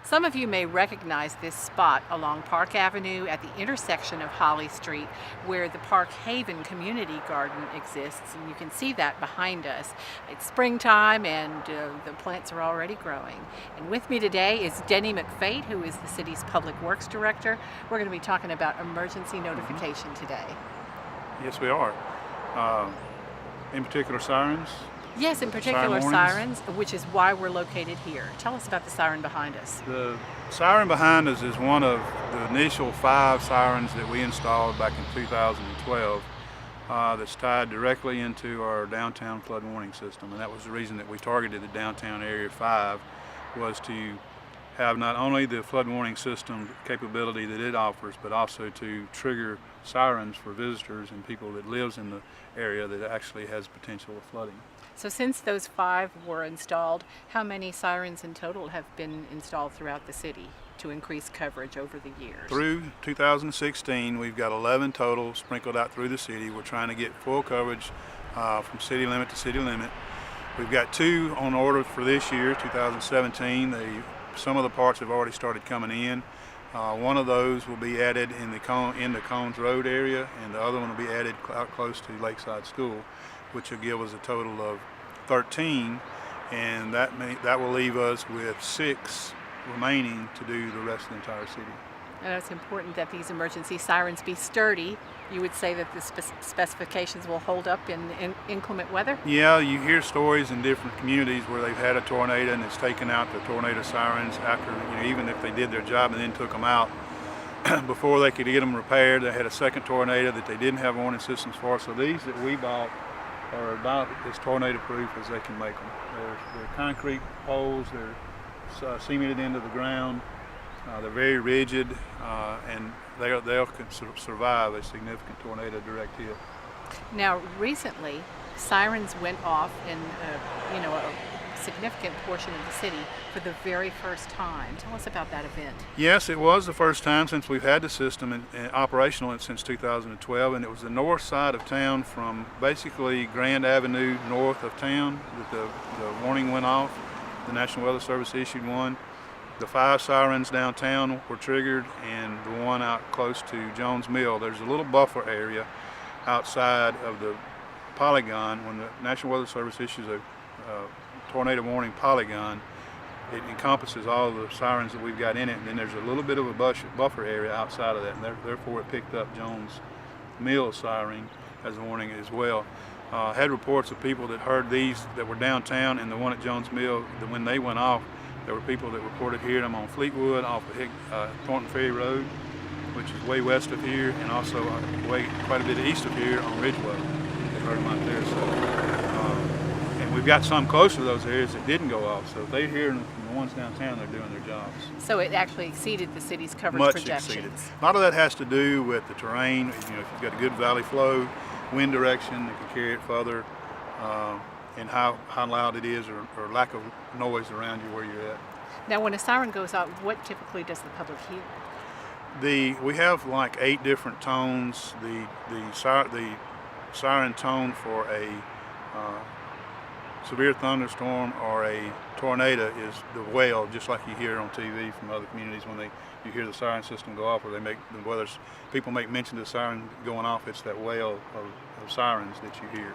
Some of you may recognize this spot along Park Avenue at the intersection of Holly Street where the Park Haven Community Garden exists, and you can see that behind us. It's springtime and the plants are already growing. And with me today is Denny McPhate, who is the city's Public Works Director. We're going to be talking about emergency notification today. Yes, we are. In particular, sirens. Yes, in particular sirens, which is why we're located here. Tell us about the siren behind us. The siren behind us is one of the initial 5 sirens that we installed back in 2012 that's tied directly into our downtown flood warning system. And that was the reason that we targeted the downtown area 5, was to have not only the flood warning system capability that it offers, but also to trigger sirens for visitors and people that lives in the area that actually has potential of flooding. So since those 5 were installed, how many sirens in total have been installed throughout the city to increase coverage over the years? Through 2016, we've got 11 total sprinkled out through the city. We're trying to get full coverage from city limit to city limit. We've got 2 on order for this year, 2017. Some of the parts have already started coming in. One of those will be added in the Cones Road area, and the other one will be added out close to Lakeside School, which will give us a total of 13, and that will leave us with 6 remaining to do the rest of the entire city. And it's important that these emergency sirens be sturdy. You would say that the specifications will hold up in inclement weather? Yeah, you hear stories in different communities where they've had a tornado and it's taken out the tornado sirens after, even if they did their job and then took them out. Before they could get them repaired, they had a second tornado that they didn't have warning systems for. So these that we bought are about as tornado proof as they can make them. They're concrete poles, they're cemented into the ground, they're very rigid, and they'll survive a significant tornado direct hit. Now recently sirens went off in a significant portion of the city for the very first time. Tell us about that event. Yes, it was the first time since we've had the system operational since 2012, and it was the north side of town from basically Grand Avenue north of town that the warning went off. The National Weather Service issued one. The 5 sirens downtown were triggered, and the one out close to Jones Mill. There's a little buffer area outside of the polygon. When the National Weather Service issues a tornado warning polygon, it encompasses all of the sirens that we've got in it, and then there's a little bit of a buffer area outside of that, and therefore it picked up Jones Mill siren as a warning as well. Had reports of people that heard these that were downtown, and the one at Jones Mill, when they went off, there were people that reported hearing them on Fleetwood off of Thornton Ferry Road, which is way west of here, and also quite a bit east of here on Ridgeway. They heard them out there. And we've got some closer to those areas that didn't go off. So if they hear them from the ones downtown, they're doing their jobs. So it actually exceeded the city's coverage Much projections. exceeded. A lot of that has to do with the terrain. If you've got a good valley flow, wind direction that can carry it further, and how loud it is or lack of noise around you where you're at. Now when a siren goes out, what typically does the public hear? We have like 8 different tones. The siren tone for a severe thunderstorm or a tornado is the wail, just like you hear on TV from other communities when you hear the siren system go off, or people make mention of the siren going off. It's that wail of sirens that you hear.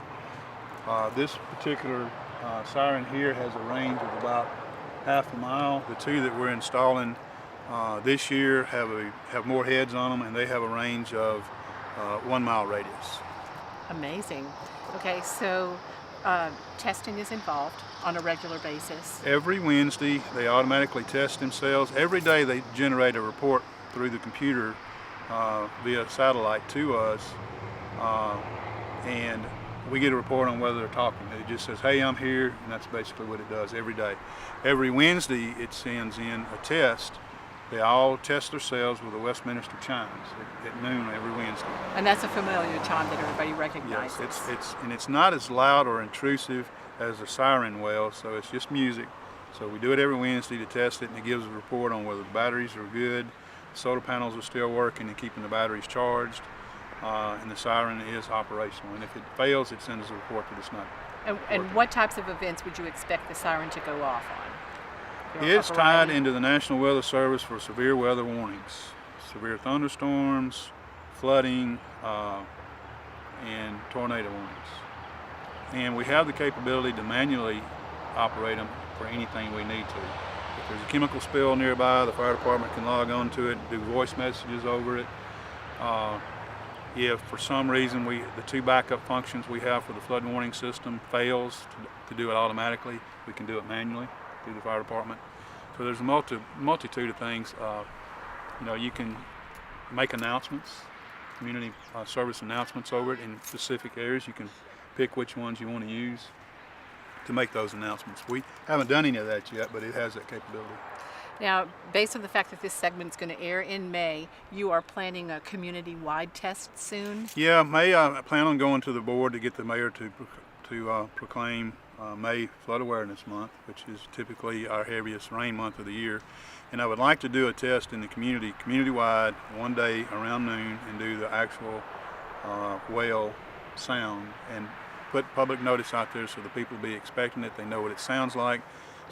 This particular siren here has a range of about half a mile. The 2 that we're installing this year have more heads on them, and they have a range of 1 mile radius. Amazing. Okay, so testing is involved on a regular basis. Every Wednesday they automatically test themselves. Every day they generate a report through the computer via satellite to us, and we get a report on whether they're talking. It just says, hey, I'm here, and that's basically what it does every day. Every Wednesday it sends in a test. They all test themselves with the Westminster chimes at noon every Wednesday. And that's a familiar chime that everybody recognizes. Yes, it's not as loud or intrusive as a siren wail, so it's just music. So we do it every Wednesday to test it, and it gives a report on whether the batteries are good, solar panels are still working and keeping the batteries charged, and the siren is operational. And if it fails, it sends us a report that it's not. And what types of events would you expect the siren to go off on? It's tied into the National Weather Service for severe weather warnings, severe thunderstorms, flooding, and tornado warnings. And we have the capability to manually operate them for anything we need to. If there's a chemical spill nearby, the fire department can log on to it, do voice messages over it. If for some reason the two backup functions we have for the flood warning system fails to do it automatically, we can do it manually through the fire department. So there's a multitude of things. You can make announcements, community service announcements over it in specific areas. You can pick which ones you want to use to make those announcements. We haven't done any of that yet, but it has that capability. Now, based on the fact that this segment is going to air in May, you are planning a community-wide test soon? Yeah, May. I plan on going to the board to get the mayor to proclaim May Flood Awareness Month, which is typically our heaviest rain month of the year. And I would like to do a test in the community-wide, one day around noon, and do the actual whale sound and put public notice out there so the people will be expecting it. They know what it sounds like,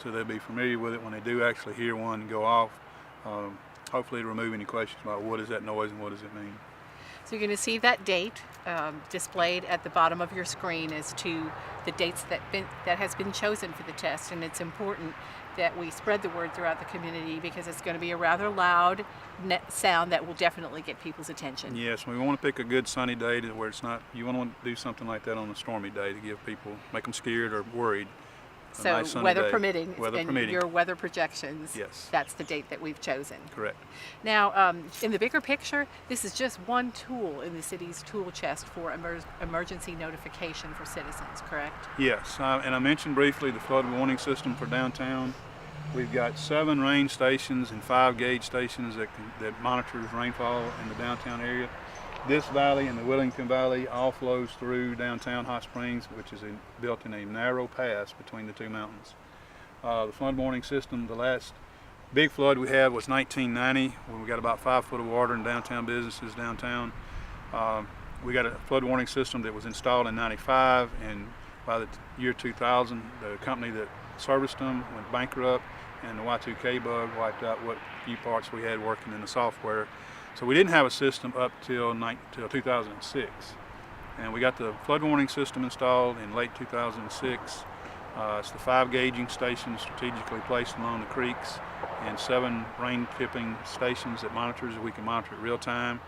so they'll be familiar with it when they do actually hear one go off. Hopefully it'll remove any questions about what is that noise and what does it mean. So you're going to see that date displayed at the bottom of your screen as to the dates that has been chosen for the test, and it's important that we spread the word throughout the community because it's going to be a rather loud sound that will definitely get people's attention. Yes, we want to pick a good sunny day where it's not, you want to do something like that on a stormy day to give people, make them scared or worried. So nice weather permitting, permitting. Your weather projections, yes, that's the date that we've chosen. Correct. Now, in the bigger picture, this is just one tool in the city's tool chest for emergency notification for citizens, correct? Yes, and I mentioned briefly the flood warning system for downtown. We've got 7 rain stations and 5 gauge stations that monitors rainfall in the downtown area. This valley and the Wellington Valley all flows through downtown Hot Springs, which is built in a narrow pass between the two mountains. The flood warning system, the last big flood we had was 1990, when we got about 5 foot of water in downtown businesses downtown. We got a flood warning system that was installed in 95, and by the year 2000, the company that serviced them went bankrupt, and the Y2K bug wiped out what few parts we had working in the software. So we didn't have a system up till 2006. And we got the flood warning system installed in late 2006. It's the 5 gauging stations strategically placed along the creeks and 7 rain tipping stations that monitors. We can monitor it real time.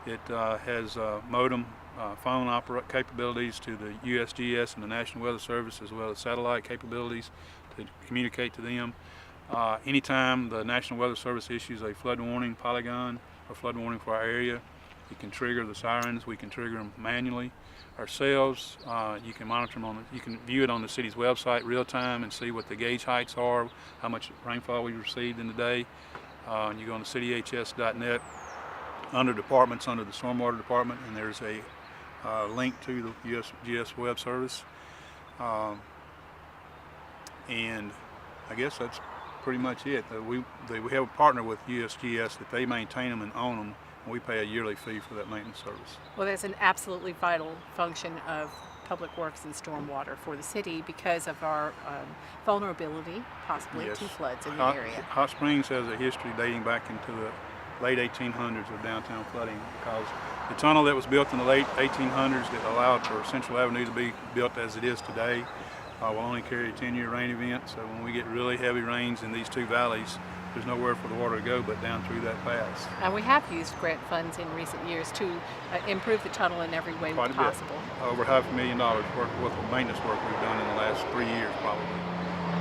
It has modem phone capabilities to the USGS and the National Weather Service, as well as satellite capabilities to communicate to them. Anytime the National Weather Service issues a flood warning polygon or flood warning for our area, you can trigger the sirens. We can trigger them manually ourselves. You can monitor them you can view it on the city's website real time and see what the gauge heights are, how much rainfall we received in the day. And you go on to cityhs.net, under departments, under the stormwater department, and there's a link to the USGS web service. And I guess that's pretty much it. We have a partner with USGS that they maintain them and own them, and we pay a yearly fee for that maintenance service. Well, that's an absolutely vital function of public works and stormwater for the city because of our vulnerability, possibly, to floods in the area. Hot Springs has a history dating back into the late 1800s of downtown flooding, because the tunnel that was built in the late 1800s that allowed for Central Avenue to be built as it is today will only carry a 10-year rain event. So when we get really heavy rains in these two valleys, there's nowhere for the water to go but down through that pass. And we have used grant funds in recent years to improve the tunnel in every way possible. Over $500,000 worth of maintenance work we've done in the last 3 years probably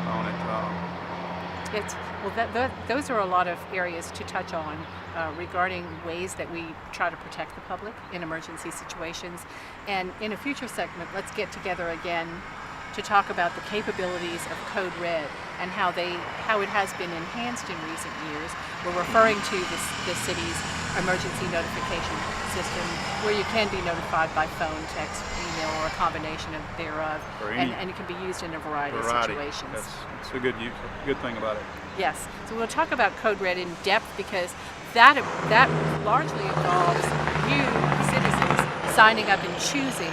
on it. Those are a lot of areas to touch on regarding ways that we try to protect the public in emergency situations. And in a future segment, let's get together again to talk about the capabilities of Code Red and how it has been enhanced in recent years. We're referring to the city's emergency notification system, where you can be notified by phone, text, email, or a combination of thereof, and it can be used in a variety of situations. That's a good thing about it. Yes, so we'll talk about Code Red in depth, because that largely involves you, citizens, signing up and choosing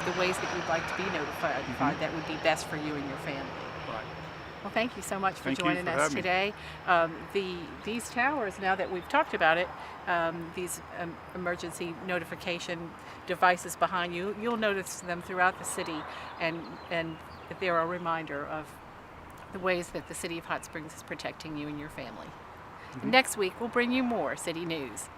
the ways that you'd like to be notified that would be best for you and your family. Right. Well, thank you so much for Thank you joining for us having me. today. These towers, now that we've talked about it, these emergency notification devices behind you, you'll notice them throughout the city, and they're a reminder of the ways that the City of Hot Springs is protecting you and your family. Next week, we'll bring you more city news.